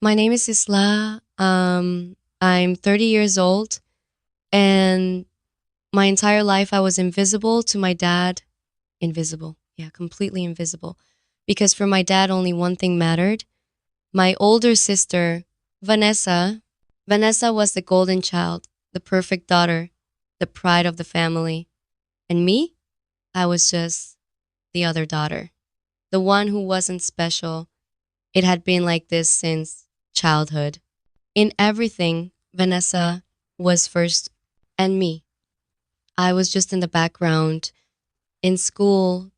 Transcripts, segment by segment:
My name is Isla. I'm 30 years old, and my entire life I was invisible to my dad. Invisible. Yeah, completely invisible. Because for my dad, only one thing mattered. My older sister, Vanessa, Vanessa was the golden child, the perfect daughter, the pride of the family. And me, I was just the other daughter, the one who wasn't special. It had been like this since childhood. In everything, Vanessa was first, and me. I was just in the background. In school,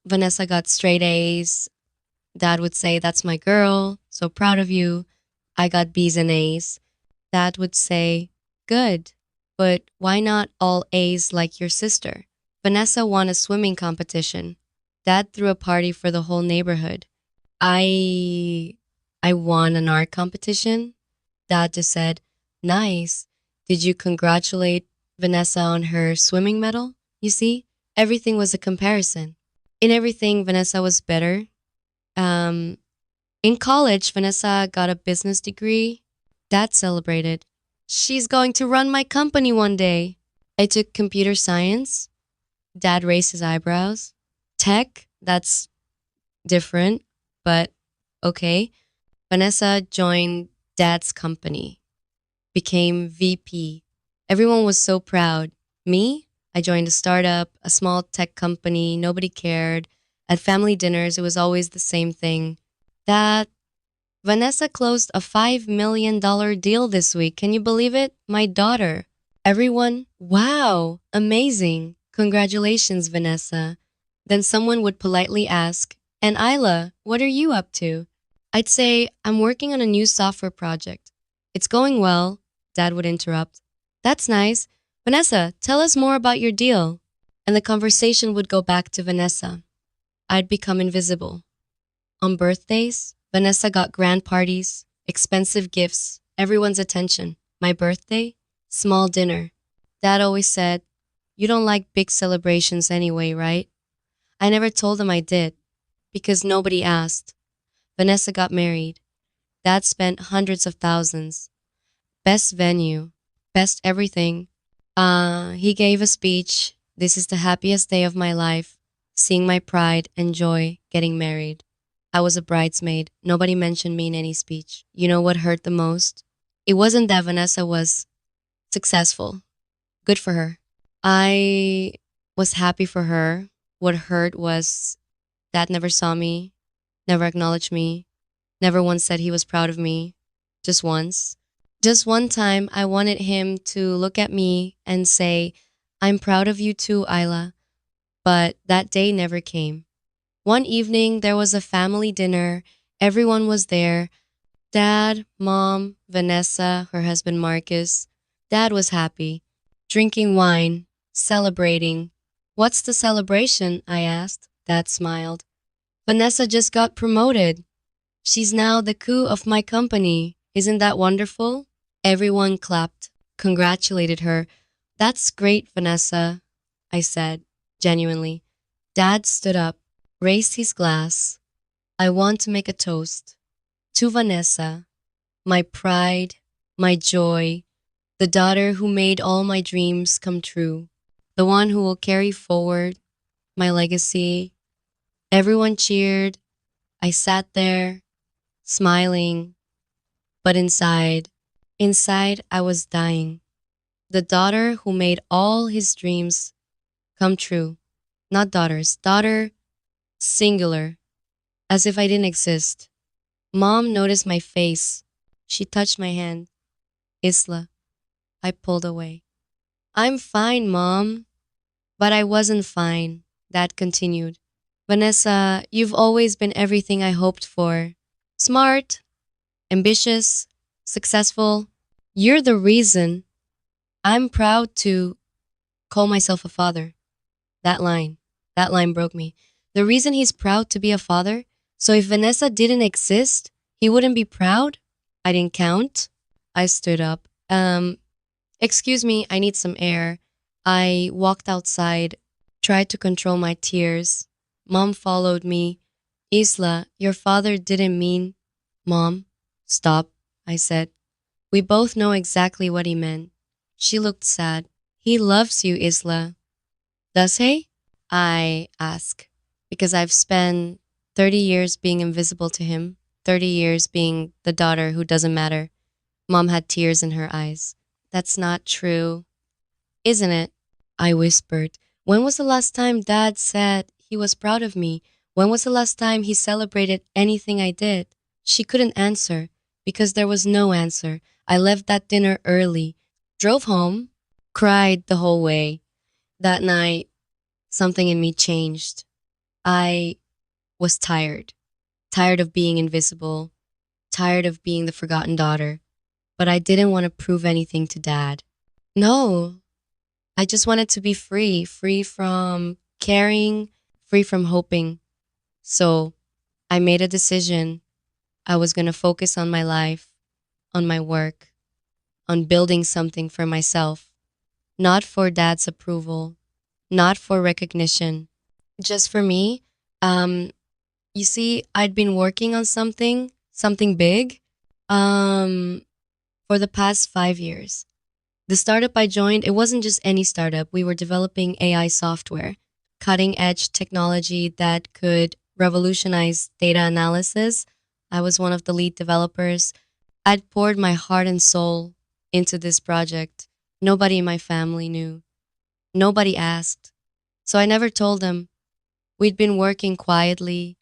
Vanessa got straight A's. Dad would say, "That's my girl. So proud of you." I got B's and A's. Dad would say, "Good, but why not all A's like your sister?" Vanessa won a swimming competition. Dad threw a party for the whole neighborhood. I I won an art competition. Dad just said, "Nice. Did you congratulate Vanessa on her swimming medal?" You see, everything was a comparison. In everything, Vanessa was better. Um, in college, Vanessa got a business degree. Dad celebrated. "She's going to run my company one day." I took computer science. Dad raised his eyebrows. Tech, that's different, but okay. Vanessa joined Dad's company, became VP. Everyone was so proud. Me, I joined a startup, a small tech company, nobody cared. At family dinners, it was always the same thing. That Vanessa closed a $5 million deal this week. Can you believe it? My daughter. Everyone, wow, amazing. Congratulations, Vanessa. Then someone would politely ask, "And Isla, what are you up to?" I'd say, "I'm working on a new software project." "It's going well," Dad would interrupt. "That's nice. Vanessa, tell us more about your deal." And the conversation would go back to Vanessa. I'd become invisible. On birthdays, Vanessa got grand parties, expensive gifts, everyone's attention. My birthday, small dinner. Dad always said, "You don't like big celebrations anyway, right?" I never told him I did, because nobody asked. Vanessa got married. Dad spent hundreds of thousands. Best venue, best everything. He gave a speech. "This is the happiest day of my life. Seeing my pride and joy getting married." I was a bridesmaid. Nobody mentioned me in any speech. You know what hurt the most? It wasn't that Vanessa was successful. Good for her. I was happy for her. What hurt was Dad never saw me, never acknowledged me, never once said he was proud of me. Just once. Just one time, I wanted him to look at me and say, "I'm proud of you too, Isla." But that day never came. One evening, there was a family dinner. Everyone was there. Dad, Mom, Vanessa, her husband Marcus. Dad was happy, drinking wine, celebrating. "What's the celebration?" I asked. Dad smiled. "Vanessa just got promoted. She's now the COO of my company. Isn't that wonderful?" Everyone clapped, congratulated her. "That's great, Vanessa," I said, genuinely. Dad stood up, raised his glass. "I want to make a toast to Vanessa, my pride, my joy, the daughter who made all my dreams come true, the one who will carry forward my legacy." Everyone cheered. I sat there, smiling, but inside I was dying. The daughter who made all his dreams come true. Not daughters, daughter singular, as if I didn't exist. Mom noticed my face. She touched my hand. "Isla." I pulled away. "I'm fine, Mom." But I wasn't fine. Dad continued. "Vanessa, you've always been everything I hoped for. Smart, ambitious, successful. You're the reason I'm proud to call myself a father." That line, that line broke me. The reason he's proud to be a father? So if Vanessa didn't exist, he wouldn't be proud? I didn't count. I stood up. Excuse me, I need some air. I walked outside, tried to control my tears. Mom followed me. "Isla, your father didn't mean..." "Mom, stop." I said. We both know exactly what he meant. She looked sad. He loves you, Isla. Does he? I ask. Because I've spent 30 years being invisible to him, 30 years being the daughter who doesn't matter. Mom had tears in her eyes. That's not true, isn't it? I whispered. When was the last time Dad said he was proud of me? When was the last time he celebrated anything I did? She couldn't answer because there was no answer. I left that dinner early, drove home, cried the whole way. That night, something in me changed. I was tired, tired of being invisible, tired of being the forgotten daughter. But I didn't want to prove anything to Dad. No, I just wanted to be free, free from caring, free from hoping. So I made a decision. I was going to focus on my life, on my work, on building something for myself, not for Dad's approval, not for recognition, just for me. Um, you see, I'd been working on something big, um, for the past 5 years. The startup I joined, it wasn't just any startup. We were developing AI software, cutting edge technology that could revolutionize data analysis. I was one of the lead developers. I'd poured my heart and soul into this project. Nobody in my family knew. Nobody asked. So I never told them. We'd been working quietly,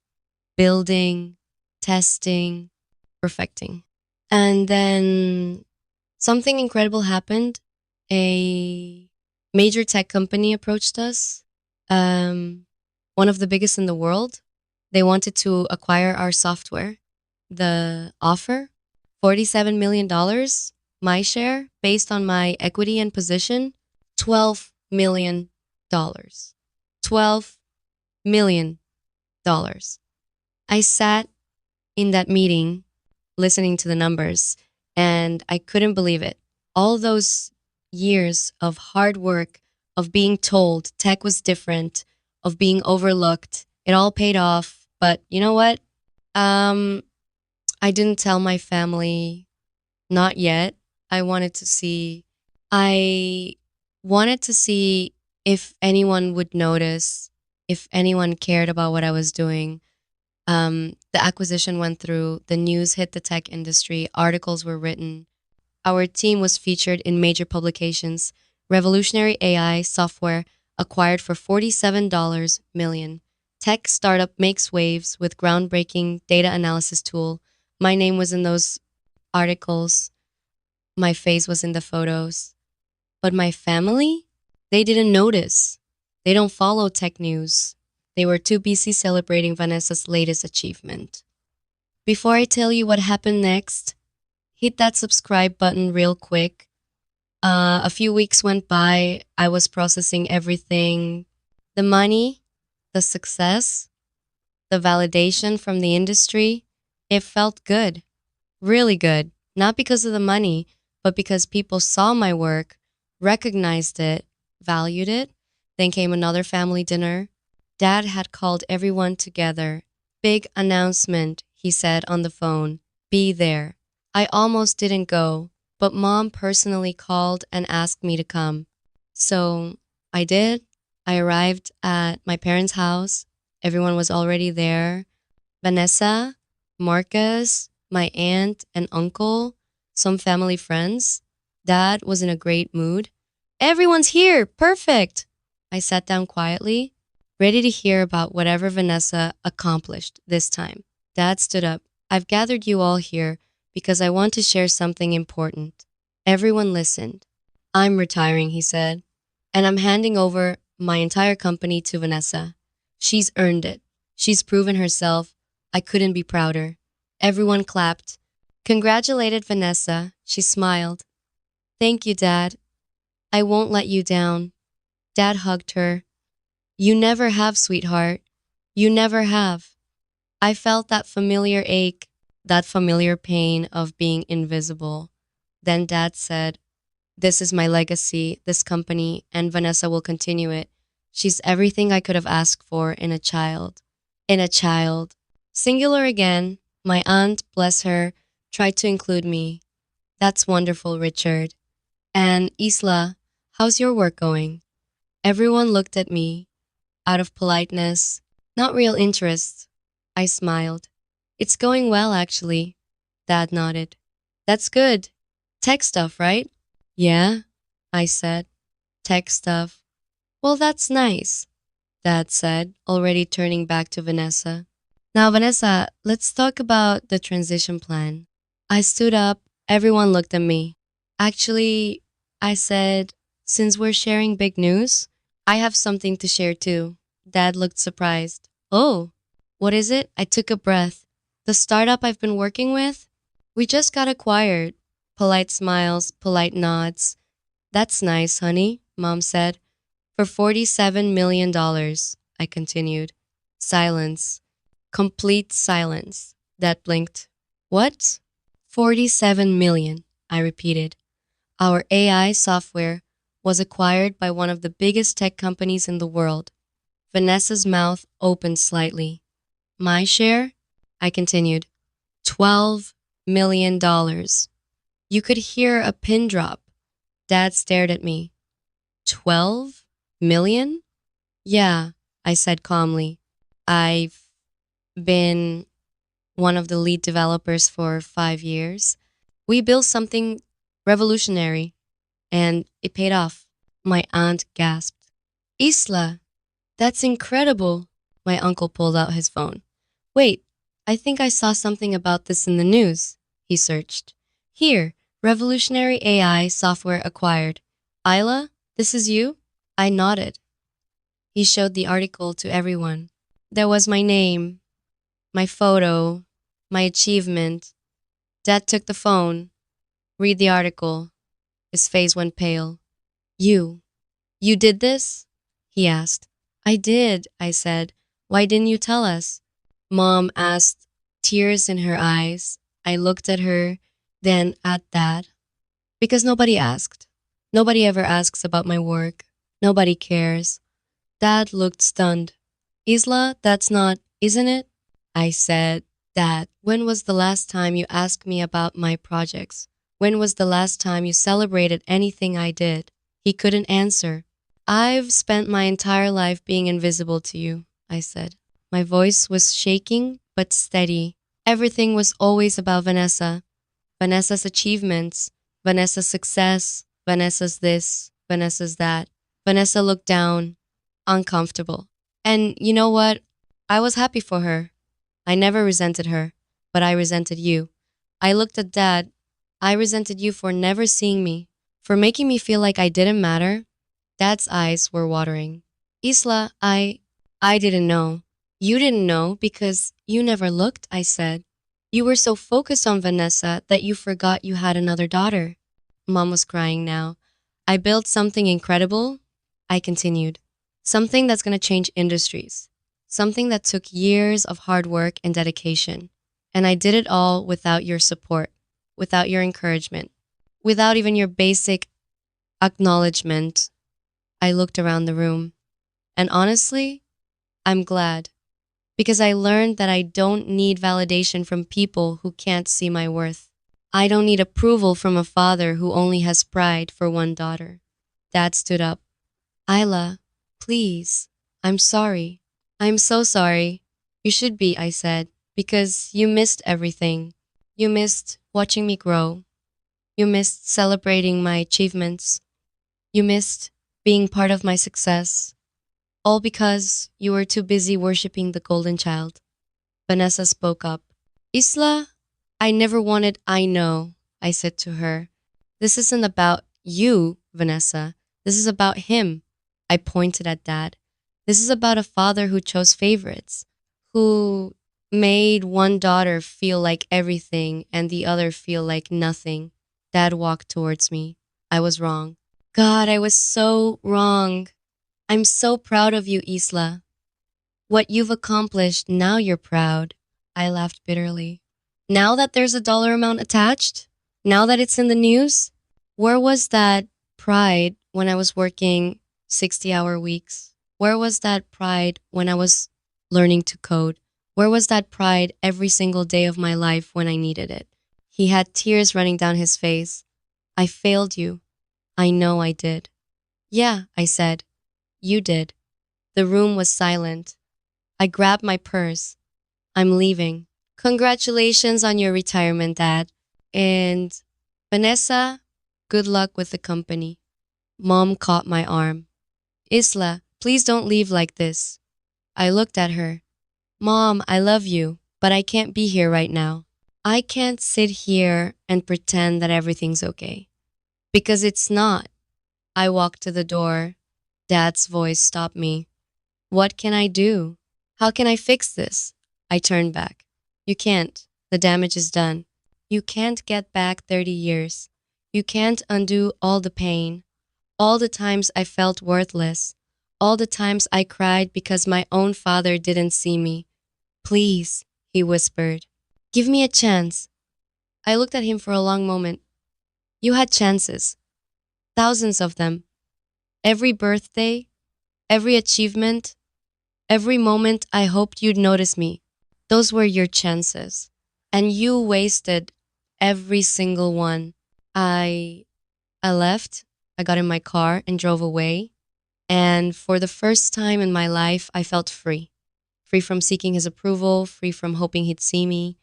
building, testing, perfecting. And then something incredible happened. A major tech company approached us, um, one of the biggest in the world. They wanted to acquire our software. The offer $47 million, my share, based on my equity and position, $12 million. $12 million. I sat in that meeting listening to the numbers and I couldn't believe it. All those years of hard work, of being told tech was different, of being overlooked, it all paid off. But you know what? Um, I didn't tell my family, not yet. I wanted to see, I wanted to see if anyone would notice, if anyone cared about what I was doing. The acquisition went through, the news hit the tech industry, articles were written. Our team was featured in major publications. Revolutionary AI software acquired for $47 million. Tech startup makes waves with groundbreaking data analysis tool. My name was in those articles. My face was in the photos. But my family, they didn't notice. They don't follow tech news. They were too busy celebrating Vanessa's latest achievement. Before I tell you what happened next, hit that subscribe button real quick. A few weeks went by. I was processing everything, the money, the success, the validation from the industry. It felt good, really good. Not because of the money, but because people saw my work, recognized it, valued it. Then came another family dinner. Dad had called everyone together. Big announcement, he said on the phone. Be there. I almost didn't go, but Mom personally called and asked me to come. So I did. I arrived at my parents' house. Everyone was already there. Vanessa, Marcus, my aunt and uncle, some family friends. Dad was in a great mood. Everyone's here. Perfect. I sat down quietly, ready to hear about whatever Vanessa accomplished this time. Dad stood up. I've gathered you all here because I want to share something important. Everyone listened. I'm retiring, he said, and I'm handing over my entire company to Vanessa. She's earned it. She's proven herself. I couldn't be prouder. Everyone clapped. Congratulated Vanessa. She smiled. Thank you, Dad. I won't let you down. Dad hugged her. You never have, sweetheart. You never have. I felt that familiar ache, that familiar pain of being invisible. Then Dad said, this is my legacy, this company, and Vanessa will continue it. She's everything I could have asked for in a child. In a child. Singular again, my aunt, bless her, tried to include me. That's wonderful, Richard. And Isla, how's your work going? Everyone looked at me, out of politeness, not real interest. I smiled. It's going well, actually. Dad nodded. That's good. Tech stuff, right? Yeah, I said. Tech stuff. Well, that's nice, Dad said, already turning back to Vanessa. Now, Vanessa, let's talk about the transition plan. I stood up. Everyone looked at me. Actually, I said, since we're sharing big news, I have something to share too. Dad looked surprised. Oh, what is it? I took a breath. The startup I've been working with? We just got acquired. Polite smiles, polite nods. That's nice, honey, Mom said. For $47 million, I continued. Silence. Complete silence. Dad blinked. What? 47 million, I repeated. Our AI software was acquired by one of the biggest tech companies in the world. Vanessa's mouth opened slightly. My share? I continued. $12 million. You could hear a pin drop. Dad stared at me. 12 million? Yeah, I said calmly. I've been one of the lead developers for 5 years. We built something revolutionary, and it paid off. My aunt gasped. Isla, that's incredible. My uncle pulled out his phone. Wait, I think I saw something about this in the news. He searched. Here, revolutionary AI software acquired. Isla, this is you? I nodded. He showed the article to everyone. There was my name, my photo, my achievement. Dad took the phone. Read the article. His face went pale. You. You did this? He asked. I did, I said. Why didn't you tell us? Mom asked, tears in her eyes. I looked at her, then at Dad. Because nobody asked. Nobody ever asks about my work. Nobody cares. Dad looked stunned. Isla, that's not, isn't it? I said, Dad, when was the last time you asked me about my projects? When was the last time you celebrated anything I did? He couldn't answer. I've spent my entire life being invisible to you, I said. My voice was shaking but steady. Everything was always about Vanessa. Vanessa's achievements, Vanessa's success, Vanessa's this, Vanessa's that. Vanessa looked down, uncomfortable. And you know what? I was happy for her. I never resented her, but I resented you. I looked at Dad. I resented you for never seeing me, for making me feel like I didn't matter. Dad's eyes were watering. Isla, I didn't know. You didn't know because you never looked, I said. You were so focused on Vanessa that you forgot you had another daughter. Mom was crying now. I built something incredible, I continued. Something that's going to change industries. Something that took years of hard work and dedication. And I did it all without your support, without your encouragement, without even your basic acknowledgement. I looked around the room. And honestly, I'm glad. Because I learned that I don't need validation from people who can't see my worth. I don't need approval from a father who only has pride for one daughter. Dad stood up. Isla, please. I'm sorry. I'm so sorry. You should be, I said, because you missed everything. You missed watching me grow. You missed celebrating my achievements. You missed being part of my success. All because you were too busy worshiping the golden child. Vanessa spoke up. Isla, I never wanted I know, I said to her. This isn't about you, Vanessa. This is about him. I pointed at Dad. This is about a father who chose favorites, who made one daughter feel like everything and the other feel like nothing. Dad walked towards me. I was wrong. God, I was so wrong. I'm so proud of you, Isla. What you've accomplished, now you're proud. I laughed bitterly. Now that there's a dollar amount attached? Now that it's in the news? Where was that pride when I was working 60-hour weeks? Where was that pride when I was learning to code? Where was that pride every single day of my life when I needed it? He had tears running down his face. I failed you. I know I did. Yeah, I said. You did. The room was silent. I grabbed my purse. I'm leaving. Congratulations on your retirement, Dad. And Vanessa, good luck with the company. Mom caught my arm. Isla, please don't leave like this. I looked at her. Mom, I love you, but I can't be here right now. I can't sit here and pretend that everything's okay. Because it's not. I walked to the door. Dad's voice stopped me. What can I do? How can I fix this? I turned back. You can't. The damage is done. You can't get back 30 years. You can't undo all the pain, all the times I felt worthless, all the times I cried because my own father didn't see me. Please, he whispered. Give me a chance. I looked at him for a long moment. You had chances, thousands of them. Every birthday, every achievement, every moment I hoped you'd notice me. Those were your chances. And you wasted every single one. I I left, I got in my car and drove away. And for the first time in my life, I felt free. Free from seeking his approval, free from hoping he'd see me,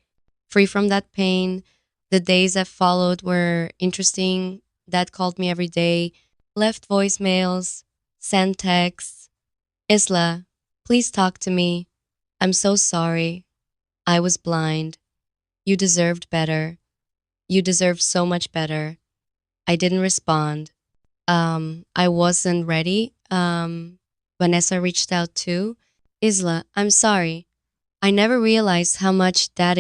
free from that pain. The days that followed were interesting. Dad called me every day, left voicemails, sent texts. Isla, please talk to me. I'm so sorry. I was blind. You deserved better. You deserved so much better. I didn't respond. I wasn't ready. Vanessa reached out too. Isla, I'm sorry. I never realized how much that